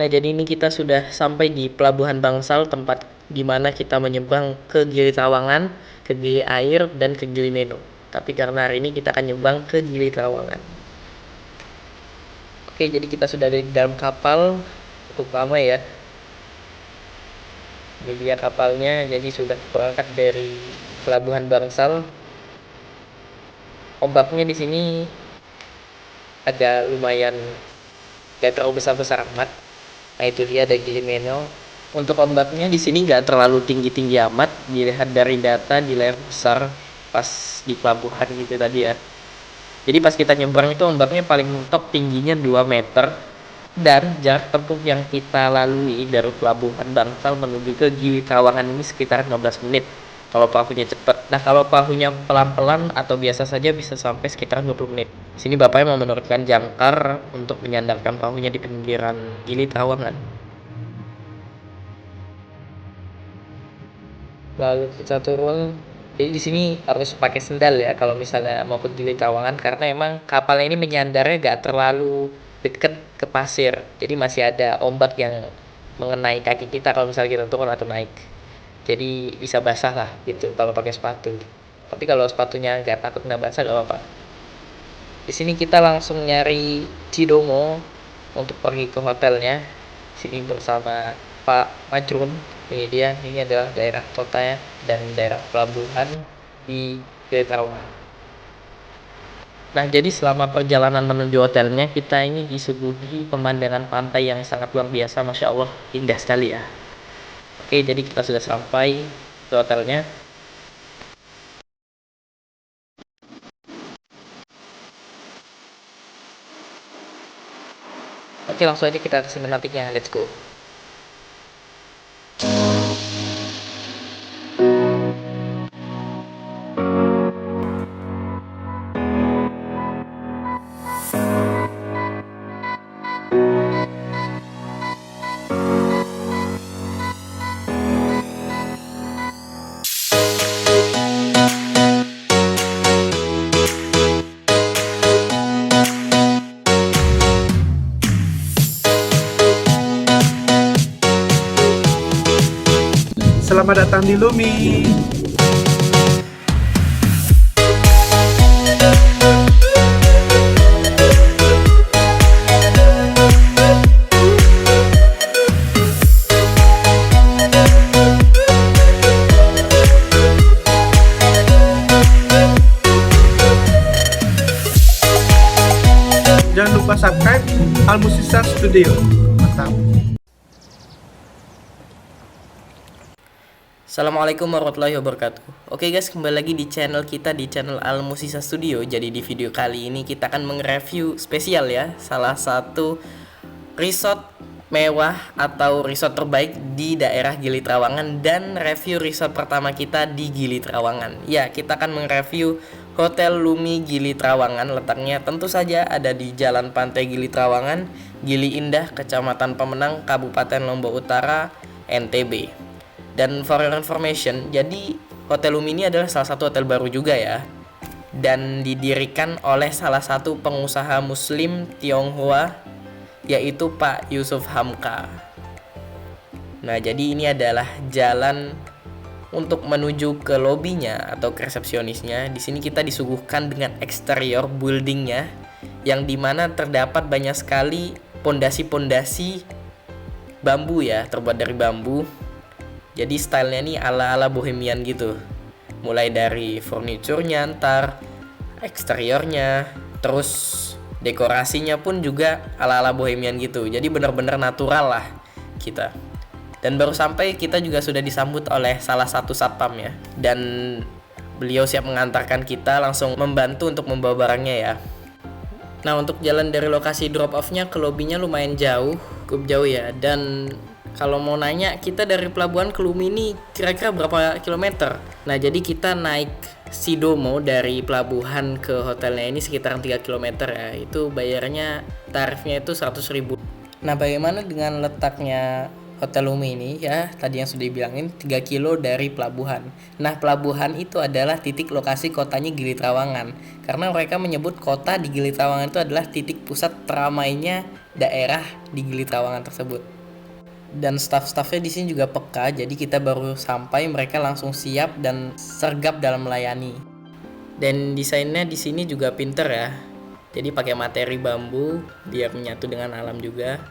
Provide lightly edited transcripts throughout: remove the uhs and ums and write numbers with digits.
Nah, jadi ini kita sudah sampai di Pelabuhan Bangsal, tempat di mana kita menyeberang ke Gili Trawangan, ke Gili Air, dan ke Gili Neno. Tapi karena hari ini kita akan nyebrang ke Gili Trawangan. Oke, jadi kita sudah ada di dalam kapal, cukup lama ya. Ini dia kapalnya, jadi sudah berangkat dari Pelabuhan Bangsal. Ombaknya di sini ada lumayan, gak terlalu besar-besar amat. Nah, itu dia ada Gili Neno. Untuk ombaknya di sini nggak terlalu tinggi-tinggi amat, dilihat dari data di layar besar pas di pelabuhan gitu tadi ya. Jadi pas kita nyebrang itu ombaknya paling mentok tingginya 2 meter, dan jarak tempuh yang kita lalui dari Pelabuhan Bangsal menuju ke Gili Trawangan ini sekitar 15 menit kalau perahunya cepat. Nah, kalau perahunya pelan-pelan atau biasa saja bisa sampai sekitar 20 menit. Sini bapaknya mau menurunkan jangkar untuk menyandarkan perahunya di pinggiran Gili Trawangan. Lalu kita turun. Jadi di sini harus pakai sendal ya kalau misalnya mau ke Gili Trawangan, karena emang kapalnya ini menyandarnya gak terlalu deket ke pasir. Jadi masih ada ombak yang mengenai kaki kita kalau misalnya kita turun atau naik. Jadi bisa basah lah gitu kalau pakai sepatu. Tapi kalau sepatunya nggak takut nggak basah gak apa-apa. Di sini kita langsung nyari Cidomo untuk pergi ke hotelnya. Sini bersama Pak Majrun. Ini dia, ini adalah daerah kotanya dan daerah pelabuhan di Gili Trawangan. Nah, jadi selama perjalanan menuju hotelnya kita ini disuguhi pemandangan pantai yang sangat luar biasa, masya Allah, indah sekali ya. Oke, jadi kita sudah sampai ke hotelnya. Oke, langsung aja kita kesini nantinya, let's go. Selamat datang di Lumi. Jangan lupa subscribe Al Musisa Studio. Mantap. Assalamualaikum warahmatullahi wabarakatuh. Oke guys, kembali lagi di channel kita, di channel Al Musisa Studio. Jadi di video kali ini kita akan mengreview spesial ya, salah satu resort mewah atau resort terbaik di daerah Gili Trawangan, dan review resort pertama kita di Gili Trawangan. Ya, kita akan mengreview Hotel Lumi Gili Trawangan. Letaknya tentu saja ada di Jalan Pantai Gili Trawangan, Gili Indah, Kecamatan Pemenang, Kabupaten Lombok Utara, NTB. Dan for your information, jadi Hotel Lumi ini adalah salah satu hotel baru juga ya, dan didirikan oleh salah satu pengusaha muslim Tionghoa, yaitu Pak Yusuf Hamka. Nah, jadi ini adalah jalan untuk menuju ke lobinya atau ke resepsionisnya. Di sini kita disuguhkan dengan eksterior buildingnya, yang dimana terdapat banyak sekali pondasi-pondasi bambu ya, terbuat dari bambu. Jadi stylenya nih ala-ala bohemian gitu. Mulai dari furniturnya, ntar eksteriornya, terus dekorasinya pun juga ala-ala bohemian gitu. Jadi benar-benar natural lah kita. Dan baru sampai kita juga sudah disambut oleh salah satu satpam ya. Dan beliau siap mengantarkan kita, langsung membantu untuk membawa barangnya ya. Nah, untuk jalan dari lokasi drop off-nya ke lobbynya lumayan jauh, cukup jauh ya. Dan kalau mau nanya, kita dari pelabuhan ke Lumi ini kira-kira berapa kilometer? Nah, jadi kita naik Cidomo dari pelabuhan ke hotelnya ini sekitar 3 km ya. Itu bayarnya, tarifnya itu 100.000. Nah, bagaimana dengan letaknya Hotel Lumi ini ya? Tadi yang sudah dibilangin 3 kilo dari pelabuhan. Nah, pelabuhan itu adalah titik lokasi kotanya Gili Trawangan. Karena mereka menyebut kota di Gili Trawangan itu adalah titik pusat teramainya daerah di Gili Trawangan tersebut. Dan staff-staffnya di sini juga peka, jadi kita baru sampai mereka langsung siap dan sergap dalam melayani. Dan desainnya di sini juga pinter ya. Jadi pakai materi bambu biar menyatu dengan alam juga.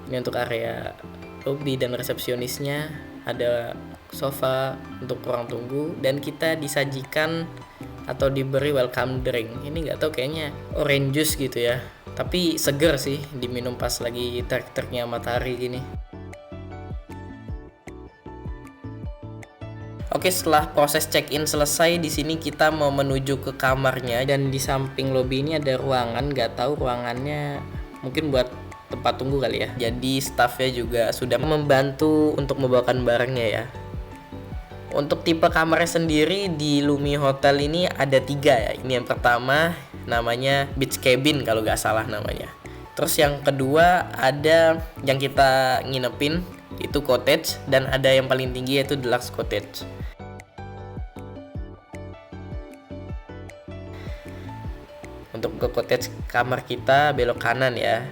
Ini untuk area lobby dan resepsionisnya, ada sofa untuk ruang tunggu, dan kita disajikan atau diberi welcome drink. Ini nggak tahu, kayaknya orange juice gitu ya. Tapi seger sih diminum pas lagi terik-teriknya matahari gini. Oke, setelah proses check-in selesai, di sini kita mau menuju ke kamarnya, dan di samping lobby ini ada ruangan, nggak tahu ruangannya mungkin buat tempat tunggu kali ya. Jadi staffnya juga sudah membantu untuk membawakan barangnya ya. Untuk tipe kamarnya sendiri di Lumi Hotel ini ada 3 ya. Ini yang pertama namanya beach cabin kalau nggak salah namanya. Terus yang kedua ada yang kita nginepin itu cottage, dan ada yang paling tinggi yaitu deluxe cottage. Untuk ke cottage kamar kita belok kanan ya.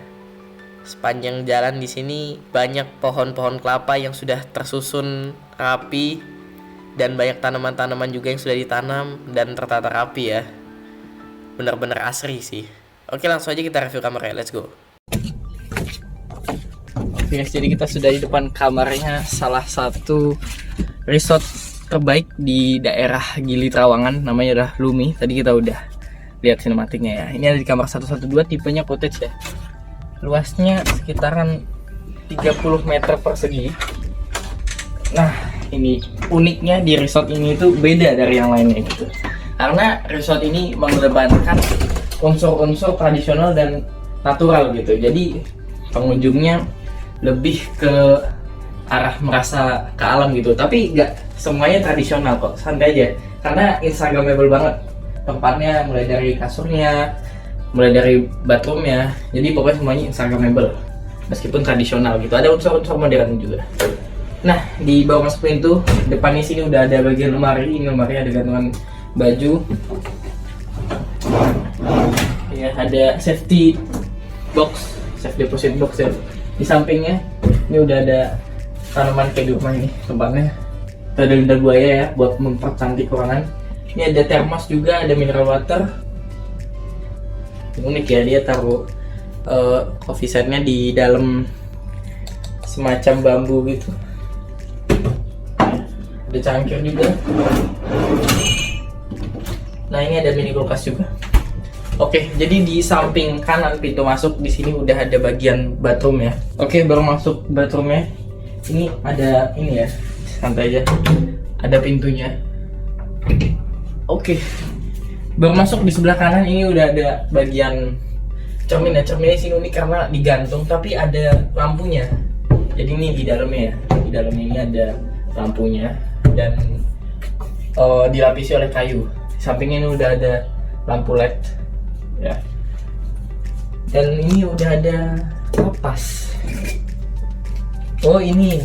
Sepanjang jalan di sini banyak pohon-pohon kelapa yang sudah tersusun rapi, dan banyak tanaman-tanaman juga yang sudah ditanam dan tertata rapi ya. Benar-benar asri sih. Oke, langsung aja kita review kamarnya. Let's go. Oke guys, jadi kita sudah di depan kamarnya salah satu resort terbaik di daerah Gili Trawangan, namanya udah Lumi. Tadi kita udah lihat sinematiknya ya. Ini ada di kamar 112, tipenya cottage ya. Luasnya sekitaran 30 meter persegi. Nah, ini uniknya di resort ini itu beda dari yang lainnya gitu. Karena resort ini mengedepankan unsur-unsur tradisional dan natural gitu. Jadi pengunjungnya lebih ke arah merasa ke alam gitu. Tapi nggak semuanya tradisional kok, santai aja. Karena instagramable banget. Tempatnya mulai dari kasurnya, mulai dari bathroomnya. Jadi pokoknya semuanya instagramable. Meskipun tradisional gitu. Ada unsur-unsur modern juga. Nah, di bawah masuk pintu, depannya sini udah ada bagian lemari. Ini lemari ada gantungan baju. Ya, ada safety box, safe deposit box ya. Di sampingnya ini udah ada tanaman kayak di rumah ini tempatnya. Ada lidah buaya ya buat mempercantik ruangan. Ini ada termos juga, ada mineral water. Unik ya, dia taruh coffee setnya di dalam semacam bambu gitu. Ada cangkir juga. Nah, ini ada mini kulkas juga. Oke, jadi di samping kanan pintu masuk di sini udah ada bagian bathroom ya. Oke, baru masuk bathroomnya. Ini ada ini ya, santai aja. Ada pintunya. Oke, baru masuk di sebelah kanan ini udah ada bagian cermin ya. Cerminnya sini unik karena digantung tapi ada lampunya. Jadi ini di dalamnya ya. Di dalamnya ini ada lampunya dan dilapisi oleh kayu. Di sampingnya ini udah ada lampu LED. Ya, dan ini udah ada kapas. Oh, ini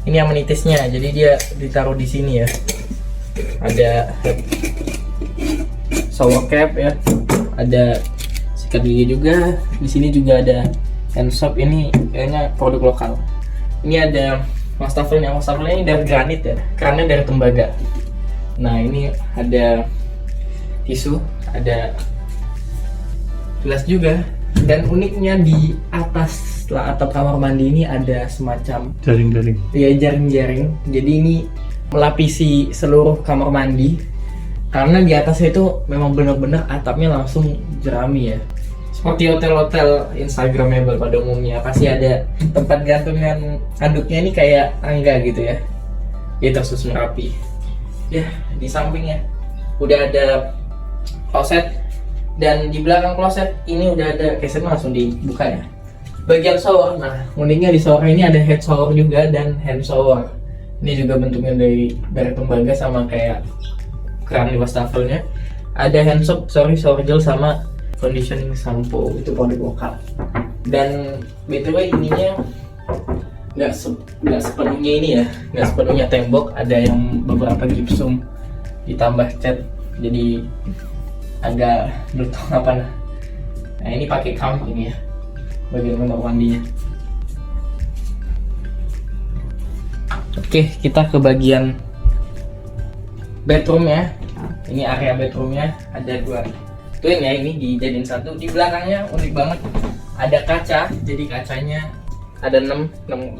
amenitisnya, jadi dia ditaruh di sini ya. Ada shower cap ya, ada sikat gigi juga. Di sini juga ada hand soap, ini kayaknya produk lokal. Ini ada wastafelnya ini dari granit ya, kerannya dari tembaga. Nah, ini ada tisu, ada gelas juga, dan uniknya di atas atap kamar mandi ini ada semacam Jaring-jaring. ya, jaring-jaring. Jadi ini melapisi seluruh kamar mandi karena di atasnya itu memang benar-benar atapnya langsung jerami ya. Seperti hotel-hotel instagramable pada umumnya, pasti ada tempat gantungan handuknya ini kayak tangga gitu ya. Dia tersusun rapi. Ya, di sampingnya udah ada kloset. Dan di belakang kloset ini udah ada kesetnya langsung dibuka ya. Bagian shower, nah uniknya di shower ini ada head shower juga dan hand shower. Ini juga bentuknya dari tembaga sama kayak keran di wastafelnya. Ada hand soap, shower gel sama conditioning shampoo, itu produk lokal. Dan btw ininya nggak sepenuhnya ini ya, nggak sepenuhnya tembok. Ada yang beberapa gypsum ditambah cat, jadi agak bertong apa nah. Nah, ini pakai kamp ini ya, bagian kamar mandinya. Oke, kita ke bagian bedroom ya. Ini area bedroomnya ada 2 twin ya, ini dijadiin satu. Di belakangnya unik banget, ada kaca, jadi kacanya ada 6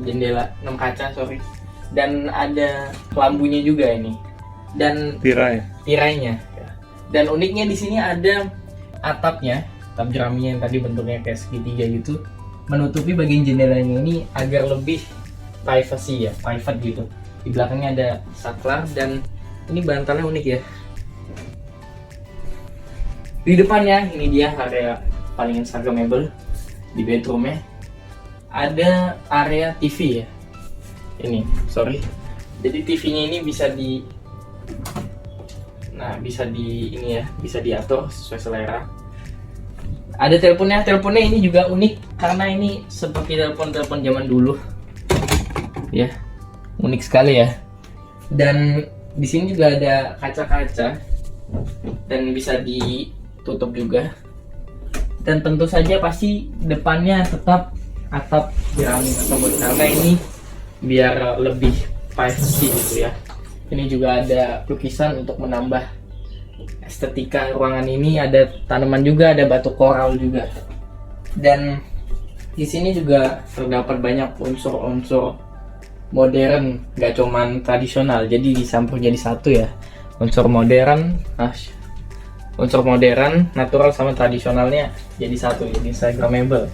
jendela, 6 kaca sorry. Dan ada lampunya juga ini. Dan tirainya. Dan uniknya di sini ada atapnya, atap jeraminya yang tadi bentuknya kayak segitiga gitu, menutupi bagian jendelanya ini agar lebih privacy ya, private gitu. Di belakangnya ada saklar dan ini bantalnya unik ya. Di depannya ini dia area paling instagramable di bedroomnya. Ada area TV ya. Ini, sorry. Jadi TV-nya ini bisa bisa diatur sesuai selera. Ada teleponnya ini juga unik karena ini seperti telepon zaman dulu. Ya. Unik sekali ya. Dan di sini juga ada kaca-kaca dan bisa ditutup juga. Dan tentu saja pasti depannya tetap atap jerami tersebut karena ini biar lebih privacy gitu ya. Ini juga ada lukisan untuk menambah estetika ruangan ini, ada tanaman juga, ada batu koral juga. Dan di sini juga terdapat banyak unsur-unsur modern, gak cuman tradisional, jadi dicampur jadi satu ya. Unsur modern, natural sama tradisionalnya jadi satu, jadi instagramable.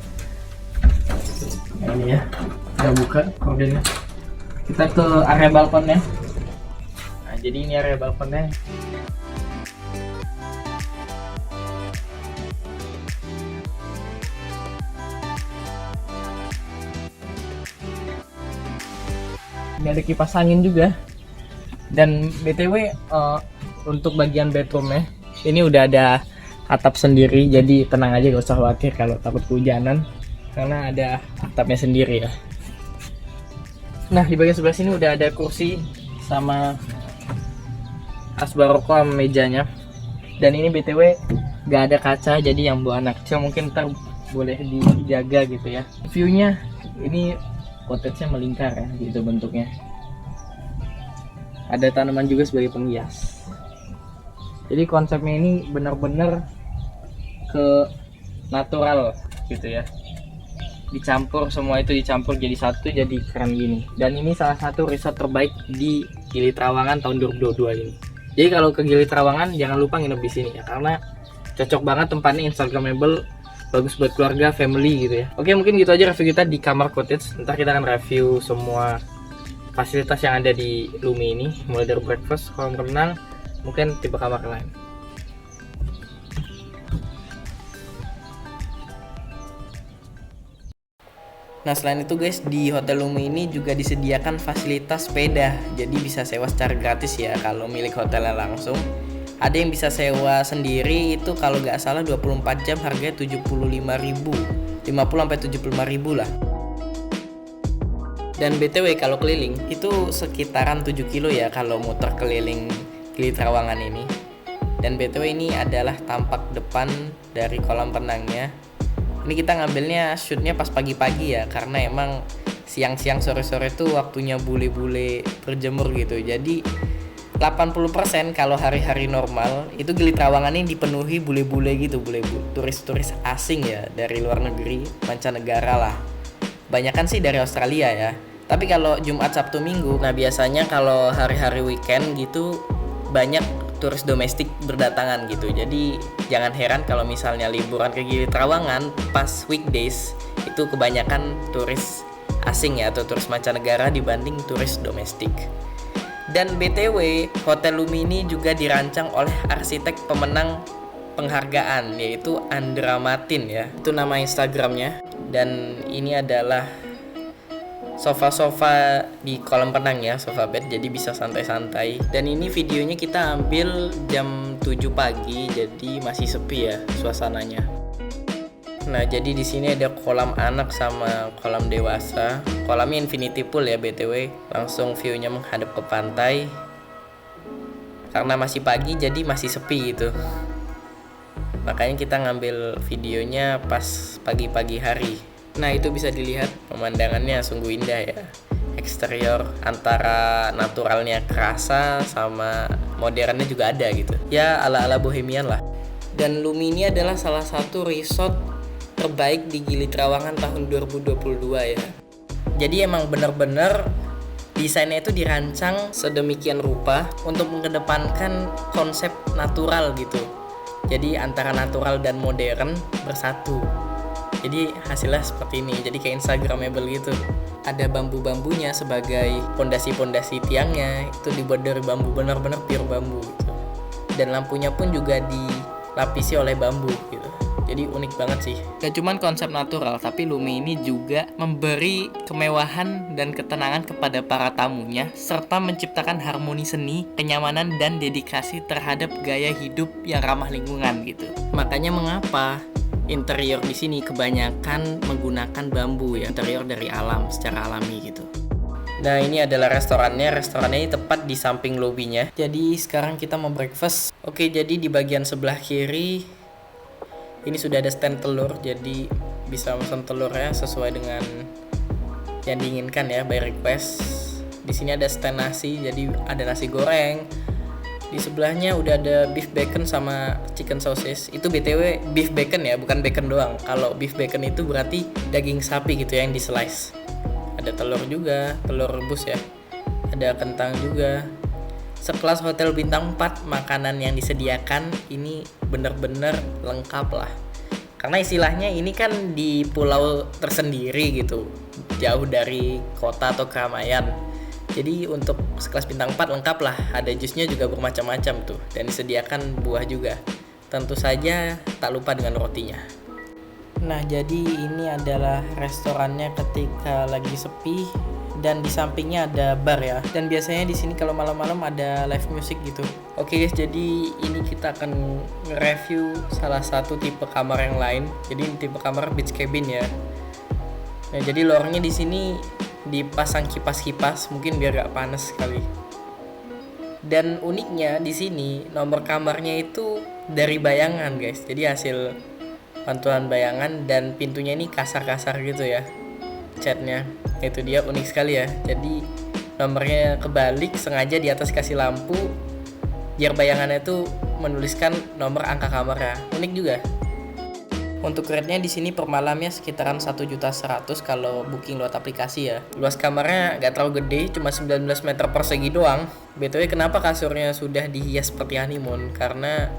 Nah, ini ya, kita buka kordennya. Kita ke area balkonnya. Nah, jadi ini area balkonnya. Ini ada kipas angin juga. Dan BTW untuk bagian bedroomnya ini udah ada atap sendiri, jadi tenang aja, gak usah khawatir kalau takut kehujanan karena ada atapnya sendiri ya. Nah, di bagian sebelah sini udah ada kursi sama as baroko sama mejanya. Dan ini BTW gak ada kaca, jadi yang buat anak kecil mungkin ntar boleh dijaga gitu ya. View-nya ini cottage-nya melingkar ya, gitu bentuknya. Ada tanaman juga sebagai penghias. Jadi konsepnya ini benar-benar ke natural gitu ya. Dicampur, semua itu dicampur jadi satu, jadi keren gini. Dan ini salah satu resort terbaik di Gili Trawangan tahun 2022 ini. Jadi kalau ke Gili Trawangan jangan lupa nginep di sini ya, karena cocok banget tempatnya, instagramable, bagus buat keluarga, family gitu ya. Oke, mungkin gitu aja review kita di kamar cottage. Ntar kita akan review semua fasilitas yang ada di Lumi ini, mulai dari breakfast, kolam renang, mungkin tipe kamar lain. Nah, selain itu guys, di Hotel Lumi ini juga disediakan fasilitas sepeda. Jadi bisa sewa secara gratis ya kalau milik hotelnya langsung. Ada yang bisa sewa sendiri itu kalau nggak salah 24 jam harganya 75.000. 50-75.000 lah. Dan BTW kalau keliling itu sekitaran 7 kilo ya kalau muter keliling Gili Trawangan ini. Dan BTW ini adalah tampak depan dari kolam renangnya. Ini kita ngambilnya shootnya pas pagi-pagi ya, karena emang siang-siang sore-sore tuh waktunya bule-bule berjemur gitu. Jadi 80% kalau hari-hari normal itu Gili Trawangan ini dipenuhi bule-bule gitu, turis-turis asing ya, dari luar negeri, mancanegara lah. Banyakan sih dari Australia ya. Tapi kalau Jumat, Sabtu, Minggu, nah biasanya kalau hari-hari weekend gitu banyak turis domestik berdatangan gitu. Jadi jangan heran kalau misalnya liburan ke Gili Trawangan pas weekdays itu kebanyakan turis asing ya, atau turis mancanegara dibanding turis domestik. Dan BTW, Hotel Lumi ini juga dirancang oleh arsitek pemenang penghargaan, yaitu Andra Matin ya. Itu nama Instagramnya. Dan ini adalah sofa-sofa di kolam renang ya, sofa bed, jadi bisa santai-santai. Dan ini videonya kita ambil jam 7 pagi, jadi masih sepi ya suasananya. Nah, jadi di sini ada kolam anak sama kolam dewasa. Kolamnya infinity pool ya BTW, langsung view-nya menghadap ke pantai. Karena masih pagi jadi masih sepi gitu. Makanya kita ngambil videonya pas pagi-pagi hari. Nah, itu bisa dilihat pemandangannya sungguh indah ya. eksterior antara naturalnya kerasa sama modernnya juga ada gitu. Ya ala-ala bohemian lah. Dan Lumi ini adalah salah satu resort terbaik di Gili Trawangan tahun 2022 ya. Jadi emang bener-bener desainnya itu dirancang sedemikian rupa untuk mengedepankan konsep natural gitu. Jadi antara natural dan modern bersatu. Jadi hasilnya seperti ini. Jadi kayak instagramable gitu. Ada bambu-bambunya sebagai pondasi-pondasi tiangnya. Itu dibuat dari bambu, benar-benar pure bambu gitu. Dan lampunya pun juga dilapisi oleh bambu gitu. Jadi unik banget sih. Gak cuman konsep natural, tapi Lumi ini juga memberi kemewahan dan ketenangan kepada para tamunya, serta menciptakan harmoni seni, kenyamanan, dan dedikasi terhadap gaya hidup yang ramah lingkungan gitu. Makanya mengapa interior di sini kebanyakan menggunakan bambu ya, interior dari alam secara alami gitu. Nah ini adalah restorannya. Restorannya ini tepat di samping lobbynya. Jadi sekarang kita mau breakfast. Oke, jadi di bagian sebelah kiri ini sudah ada stand telur, jadi bisa pesan telurnya sesuai dengan yang diinginkan ya, by request. Di sini ada stand nasi, jadi ada nasi goreng. Di sebelahnya udah ada beef bacon sama chicken sausage. Itu BTW beef bacon ya, bukan bacon doang. Kalau beef bacon itu berarti daging sapi gitu ya, yang di slice. Ada telur juga, telur rebus ya. Ada kentang juga. Sekelas hotel bintang 4, makanan yang disediakan ini bener-bener lengkap lah. Karena istilahnya ini kan di pulau tersendiri gitu, jauh dari kota atau keramaian. Jadi untuk sekelas bintang 4 lengkap lah. Ada jusnya juga bermacam-macam tuh, dan disediakan buah juga. Tentu saja tak lupa dengan rotinya. Nah jadi ini adalah restorannya ketika lagi sepi. Dan di sampingnya ada bar ya. Dan biasanya di sini kalau malam-malam ada live music gitu. Oke guys, jadi ini kita akan nge-review salah satu tipe kamar yang lain. Jadi ini tipe kamar beach cabin ya. Nah, jadi lornya di sini dipasang kipas-kipas mungkin biar gak panas sekali. Dan uniknya di sini nomor kamarnya itu dari bayangan guys. Jadi hasil bantuan bayangan, dan pintunya ini kasar-kasar gitu ya catnya. Itu dia unik sekali ya. Jadi nomornya kebalik, sengaja di atas kasih lampu biar bayangannya itu menuliskan nomor angka kamarnya. Unik juga. Untuk rate-nya di sini per malamnya sekitaran 1.100.000 kalau booking lewat aplikasi ya. Luas kamarnya gak terlalu gede, cuma 19 meter persegi doang. BTW kenapa kasurnya sudah dihias seperti honeymoon? Karena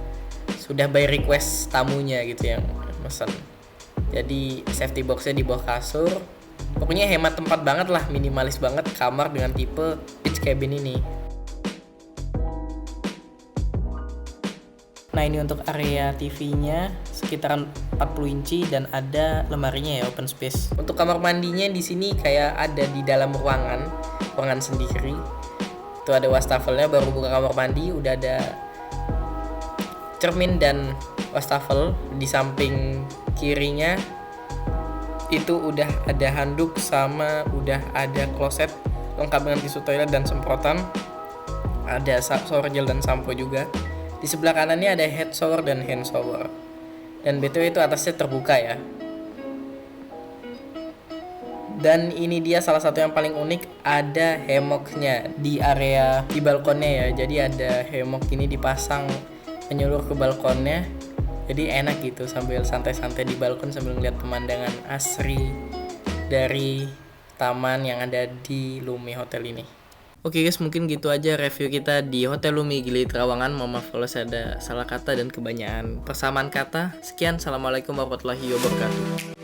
sudah by request tamunya gitu yang mesen. Jadi safety box-nya di bawah kasur. Pokoknya hemat tempat banget lah, minimalis banget kamar dengan tipe beach cabin ini. Nah ini untuk area TV-nya sekitaran 40 inci dan ada lemarinya ya, open space. Untuk kamar mandinya di sini kayak ada di dalam ruangan sendiri. Itu ada wastafelnya, baru buka kamar mandi udah ada cermin dan wastafel. Di samping kirinya itu udah ada handuk sama udah ada kloset lengkap dengan tisu toilet dan semprotan. Ada shower gel dan sampo juga. Di sebelah kanannya ada head shower dan hand shower. Dan BTW itu atasnya terbuka ya. Dan ini dia salah satu yang paling unik, ada hammocknya di area di balkonnya ya. Jadi ada hammock ini dipasang menyeluruh ke balkonnya. Jadi enak gitu sambil santai-santai di balkon sambil ngeliat pemandangan asri dari taman yang ada di Lumi Hotel ini. Oke guys, mungkin gitu aja review kita di Hotel Lumi Gili Trawangan. Mohon maaf kalau saya ada salah kata dan kebanyakan persamaan kata. Sekian, assalamualaikum warahmatullahi wabarakatuh.